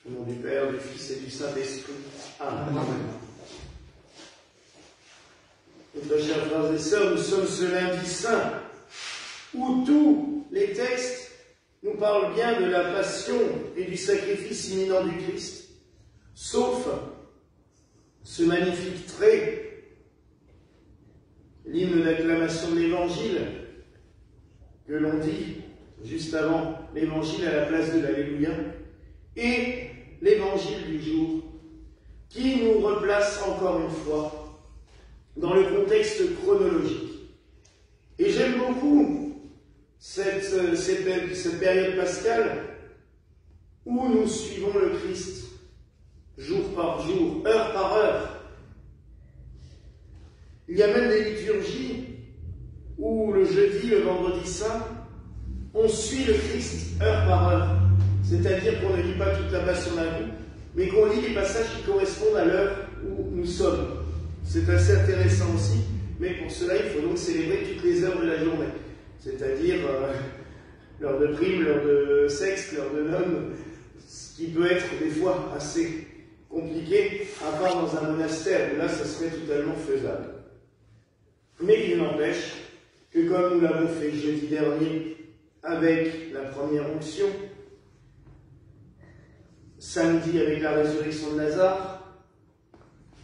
Au nom du Père, du Fils et du Saint-Esprit. Amen. Et très chers frères et sœurs, nous sommes ce lundi saint où tous les textes nous parlent bien de la passion et du sacrifice imminent du Christ, sauf ce magnifique trait, l'hymne d'acclamation de l'Évangile, que l'on dit juste avant l'Évangile à la place de l'Alléluia, et l'Évangile du jour, qui nous replace encore une fois dans le contexte chronologique. Et j'aime beaucoup cette période pascale où nous suivons le Christ jour par jour, heure par heure. Il y a même des liturgies où le jeudi, le vendredi saint, on suit le Christ heure par heure. C'est-à-dire qu'on ne lit pas toute la passion d'un coup, mais qu'on lit les passages qui correspondent à l'heure où nous sommes. C'est assez intéressant aussi, mais pour cela, il faut donc célébrer toutes les heures de la journée. C'est-à-dire l'heure de prime, l'heure de sexe, l'heure de nonne, ce qui peut être des fois assez compliqué, à part dans un monastère, où là, ça serait totalement faisable. Mais il n'empêche que comme nous l'avons fait jeudi dernier avec la première onction, samedi avec la résurrection de Lazare,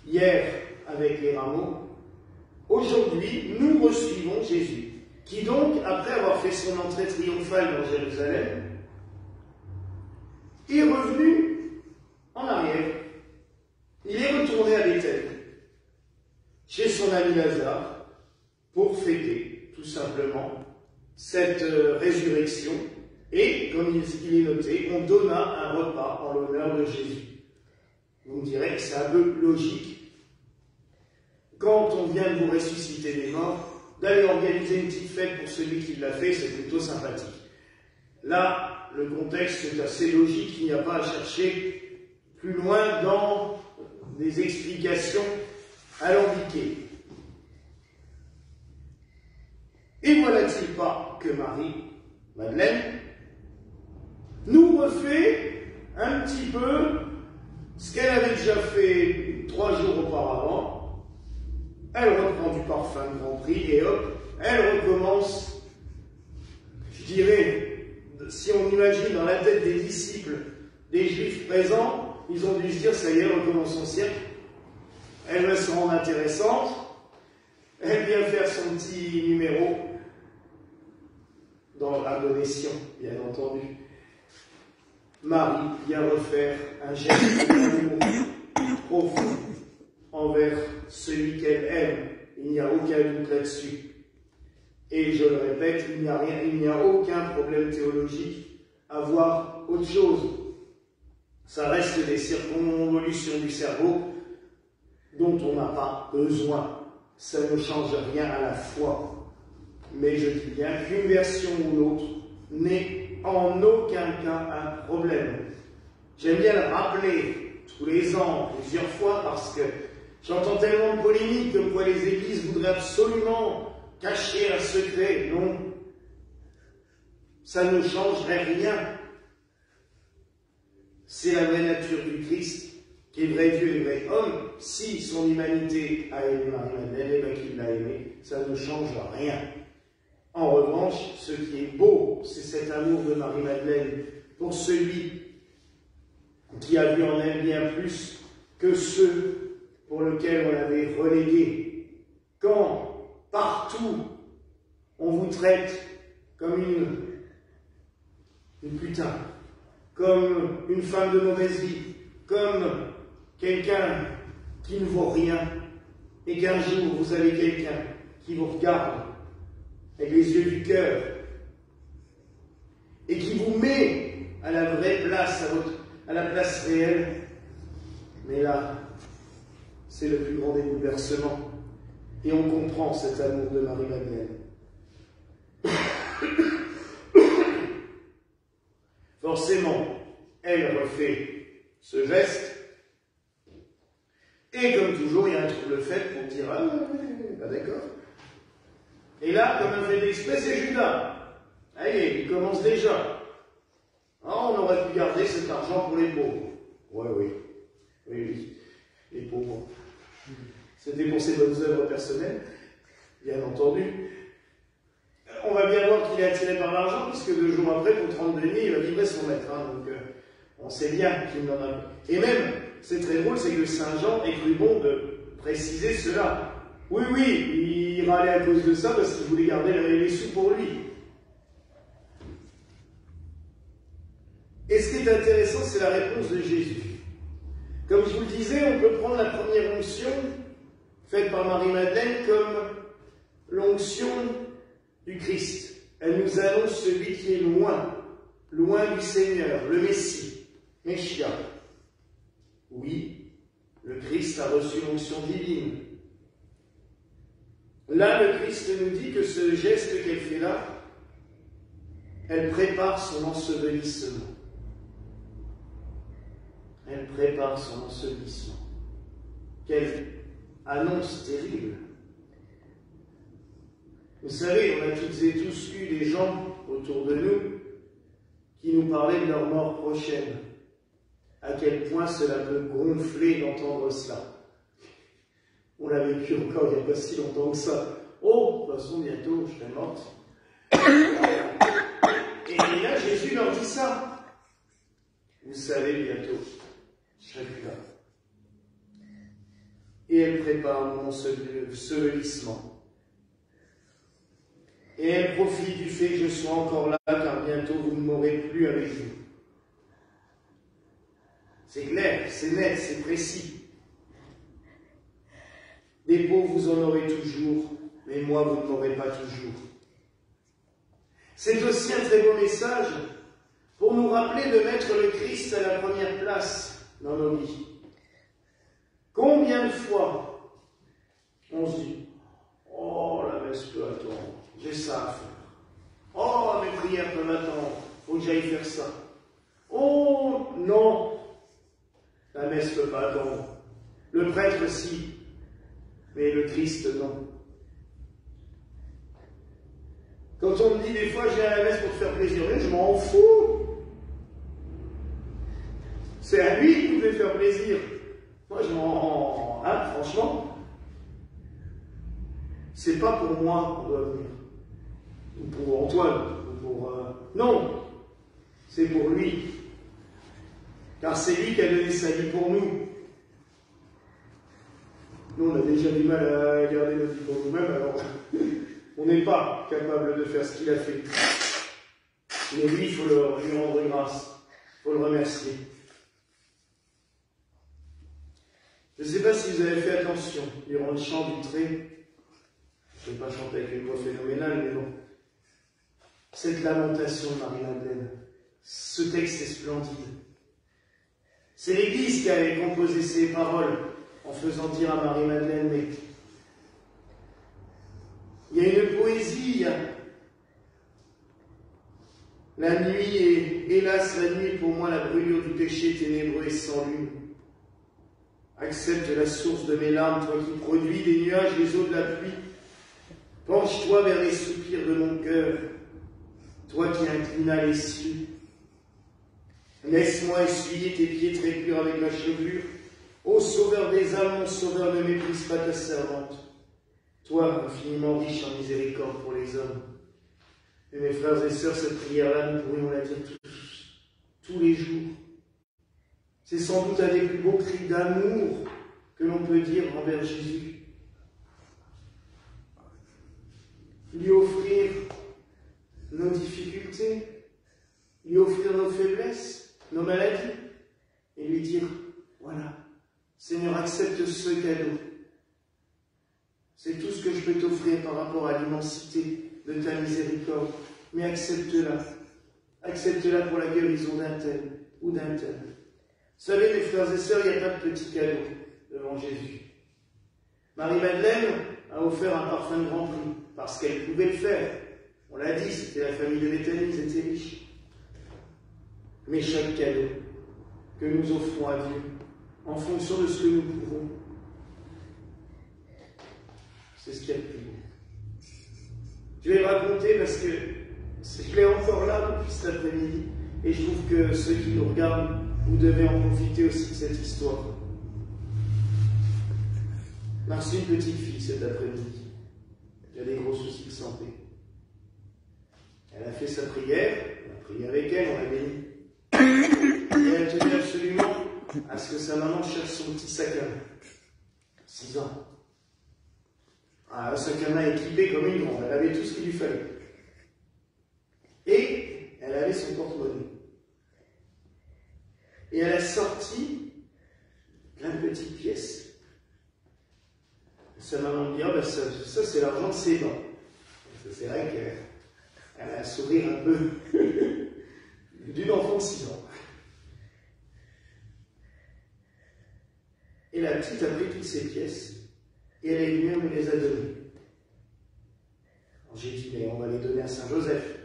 hier avec les rameaux, aujourd'hui nous recevons Jésus, qui donc, après avoir fait son entrée triomphale dans Jérusalem, est revenu en arrière. Il est retourné à Bethel, chez son ami Lazare, pour fêter tout simplement cette résurrection. Et, comme il est noté, on donna un repas en l'honneur de Jésus. Vous me direz que c'est un peu logique, quand on vient de vous ressusciter des morts, d'aller organiser une petite fête pour celui qui l'a fait, c'est plutôt sympathique. Là, le contexte est assez logique, il n'y a pas à chercher plus loin dans des explications alambiquées. Et voilà-t-il pas que Marie, Madeleine, nous refait un petit peu ce qu'elle avait déjà fait 3 jours auparavant. Elle reprend du parfum de Grand Prix et hop, elle recommence, je dirais, si on imagine dans la tête des disciples, des Juifs présents, ils ont dû se dire, ça y est, elle recommence son siècle. Elle va se rendre intéressante, elle vient faire son petit numéro dans l'adonation, bien entendu. Marie vient refaire un geste d'amour profond envers celui qu'elle aime. Il n'y a aucun doute là-dessus. Et je le répète, il n'y a aucun problème théologique à voir autre chose. Ça reste des circonvolutions du cerveau dont on n'a pas besoin. Ça ne change rien à la foi. Mais je dis bien qu'une version ou l'autre n'est en aucun cas un problème. J'aime bien le rappeler tous les ans, plusieurs fois, parce que j'entends tellement de polémiques comme quoi les églises voudraient absolument cacher un secret. Non, ça ne changerait rien. C'est la vraie nature du Christ, qui est vrai Dieu et vrai homme. Si son humanité a aimé Marie-Madeleine, et bien qu'il l'a aimé, ça ne change rien. En revanche, ce qui est beau, c'est cet amour de Marie-Madeleine pour celui qui a vu en elle bien plus que ceux pour lesquels on l'avait relégué. Quand, partout, on vous traite comme une putain, comme une femme de mauvaise vie, comme quelqu'un qui ne vaut rien, et qu'un jour vous avez quelqu'un qui vous regarde avec les yeux du cœur et qui vous met à la vraie place, à la place réelle, mais là, c'est le plus grand des bouleversements. Et on comprend cet amour de Marie-Madeleine. Forcément, elle refait ce geste. Et comme toujours, il y a un trouble fait pour dire « Ah, pas d'accord ». Et là, comme un fait d'exprès, c'est Judas. Allez, il commence déjà. Ah, on aurait pu garder cet argent pour les pauvres. Oui, oui. Oui, oui. Les pauvres. C'était pour ses bonnes œuvres personnelles, bien entendu. On va bien voir qu'il est attiré par l'argent, puisque 2 jours après, pour 30 deniers, il va livrer son maître. Donc, on sait bien qu'il n'en a pas. Et même, c'est très drôle, c'est que Saint Jean ait cru bon de préciser cela. Oui, oui, il râlait à cause de ça, parce qu'il voulait garder les sous pour lui. Et ce qui est intéressant, c'est la réponse de Jésus. Comme je vous le disais, on peut prendre la première onction faite par Marie-Madeleine comme l'onction du Christ. Elle nous annonce celui qui est loin, loin du Seigneur, le Messie, Messia. Oui, le Christ a reçu l'onction divine. Là, le Christ nous dit que ce geste qu'elle fait là, elle prépare son ensevelissement. Elle prépare son ensevelissement. Quelle annonce terrible! Vous savez, on a toutes et tous eu des gens autour de nous qui nous parlaient de leur mort prochaine. À quel point cela peut gonfler d'entendre cela. On l'a vécu encore il n'y a pas si longtemps que ça. Oh, de toute façon, bientôt, je serai morte. Et là, Jésus leur dit ça. Vous savez, bientôt, je serai plus là. Et elle prépare mon ensevelissement. Et elle profite du fait que je sois encore là, car bientôt vous ne m'aurez plus avec vous. C'est clair, c'est net, c'est précis. Des pauvres, vous en aurez toujours, mais moi, vous ne m'aurez pas toujours. C'est aussi un très beau message pour nous rappeler de mettre le Christ à la première place dans nos vies. Combien de fois on se dit « Oh, la messe peut attendre, j'ai ça à faire. Oh, mes prières peuvent attendre, faut que j'aille faire ça. Oh, non, la messe ne peut pas attendre. Le prêtre, si, mais le Christ, non. » Quand on me dit des fois, j'ai la messe pour te faire plaisir, je m'en fous. C'est à lui qui me fait faire plaisir. Moi, je m'en... Hein, franchement, c'est pas pour moi qu'on doit venir. Ou pour Antoine, ou pour... Non, c'est pour lui. Car c'est lui qui a donné sa vie pour nous. Nous, on a déjà du mal à garder notre vie pour nous-mêmes, alors on n'est pas capable de faire ce qu'il a fait. Mais lui, il faut lui rendre grâce, il faut le remercier. Je ne sais pas si vous avez fait attention durant le chant du trait. Je ne vais pas chanter avec une voix phénoménale, mais bon. Cette lamentation de Marie-Madeleine, ce texte est splendide. C'est l'Église qui avait composé ces paroles en faisant dire à Marie-Madeleine, mais il y a une poésie. La nuit est, hélas, la nuit est pour moi la brûlure du péché ténébreux et sans lune. Accepte la source de mes larmes, toi qui produis des nuages, les eaux de la pluie. Penche-toi vers les soupirs de mon cœur, toi qui inclinas les cieux. Laisse-moi essuyer tes pieds très purs avec ma chevelure. Ô sauveur des âmes, mon sauveur, ne méprise pas ta servante. Toi, infiniment riche en miséricorde pour les hommes. Et mes frères et sœurs, cette prière-là, nous pourrions la dire tous les jours. C'est sans doute un des plus beaux cris d'amour que l'on peut dire envers Jésus. Lui offrir nos difficultés, lui offrir nos faiblesses, nos maladies, et lui dire, voilà, Seigneur, accepte ce cadeau. C'est tout ce que je peux t'offrir par rapport à l'immensité de ta miséricorde, mais accepte-la. Accepte-la pour la guérison d'un tel ou d'un tel. Vous savez, mes frères et sœurs, il n'y a pas de petits cadeaux devant Jésus. Marie-Madeleine a offert un parfum de grand prix, parce qu'elle pouvait le faire. On l'a dit, c'était la famille de Béthanie, ils étaient riches. Mais chaque cadeau que nous offrons à Dieu, en fonction de ce que nous pouvons, c'est ce qu'il y a de plus beau. Je vais le raconter parce que je l'ai encore là depuis cet après-midi, et je trouve que ceux qui nous regardent vous devez en profiter aussi de cette histoire. On a reçu une petite fille cet après-midi. Elle a des gros soucis de santé. Elle a fait sa prière, on a prié avec elle, on l'a bénie. Et elle tenait absolument à ce que sa maman cherche son petit sac à main. 6 ans. Un sac à main équipé comme une grande. Elle avait tout ce qu'il lui fallait. Et elle avait son porte-monnaie. Et elle a sorti plein de petites pièces. Sa maman me dit, oh, ça c'est l'argent de ses dents. C'est vrai qu'elle a un sourire un peu d'une enfant de 6 ans. Et la petite a pris toutes ces pièces et elle est venue, elle me les a données. Alors j'ai dit, mais on va les donner à Saint-Joseph.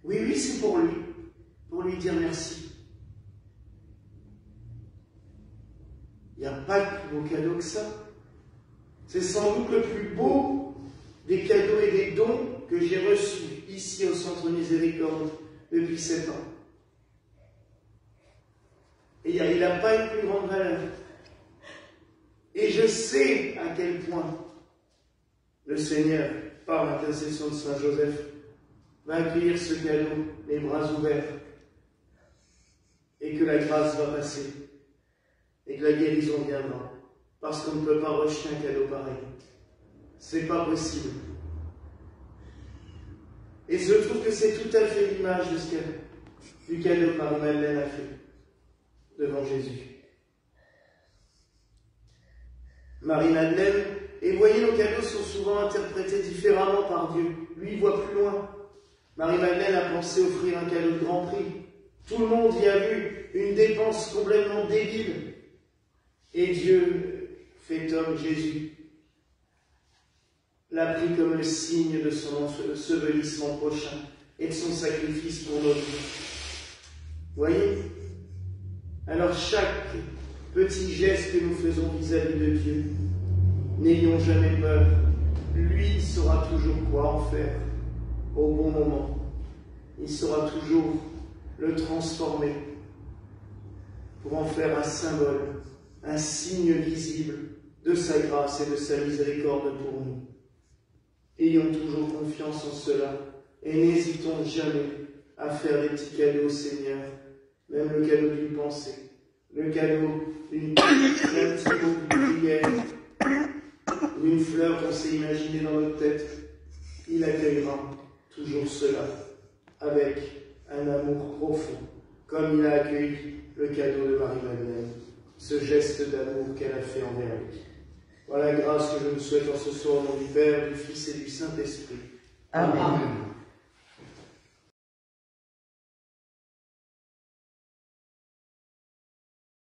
Oui, c'est pour lui dire merci. Il n'y a pas de plus beau cadeau que ça. C'est sans doute le plus beau des cadeaux et des dons que j'ai reçus ici au Centre Miséricorde depuis 7 ans. Et il n'a pas une plus grande valeur. Et je sais à quel point le Seigneur, par l'intercession de Saint Joseph, va accueillir ce cadeau, les bras ouverts, et que la grâce va passer, et que la guérison viendra, parce qu'on ne peut pas rejeter un cadeau pareil. C'est pas possible. Et je trouve que c'est tout à fait l'image de du cadeau que Marie-Madeleine a fait devant Jésus. Marie-Madeleine, et voyez, nos cadeaux sont souvent interprétés différemment par Dieu. Lui, il voit plus loin. Marie-Madeleine a pensé offrir un cadeau de grand prix. Tout le monde y a vu une dépense complètement débile. Et Dieu, fait homme, Jésus, l'a pris comme le signe de son ensevelissement prochain et de son sacrifice pour nos vies. Voyez? Alors chaque petit geste que nous faisons vis-à-vis de Dieu, n'ayons jamais peur. Lui saura toujours quoi en faire au bon moment. Il saura toujours le transformer pour en faire un symbole, un signe visible de sa grâce et de sa miséricorde pour nous. Ayons toujours confiance en cela et n'hésitons jamais à faire des petits cadeaux au Seigneur, même le cadeau d'une pensée, le cadeau d'un petit mot de prière ou une fleur qu'on s'est imaginée dans notre tête. Il accueillera toujours cela avec un amour profond, comme il a accueilli le cadeau de Marie-Madeleine, ce geste d'amour qu'elle a fait envers lui. Voilà la grâce que je vous souhaite en ce soir au nom du Père, du Fils et du Saint-Esprit. Amen. Amen.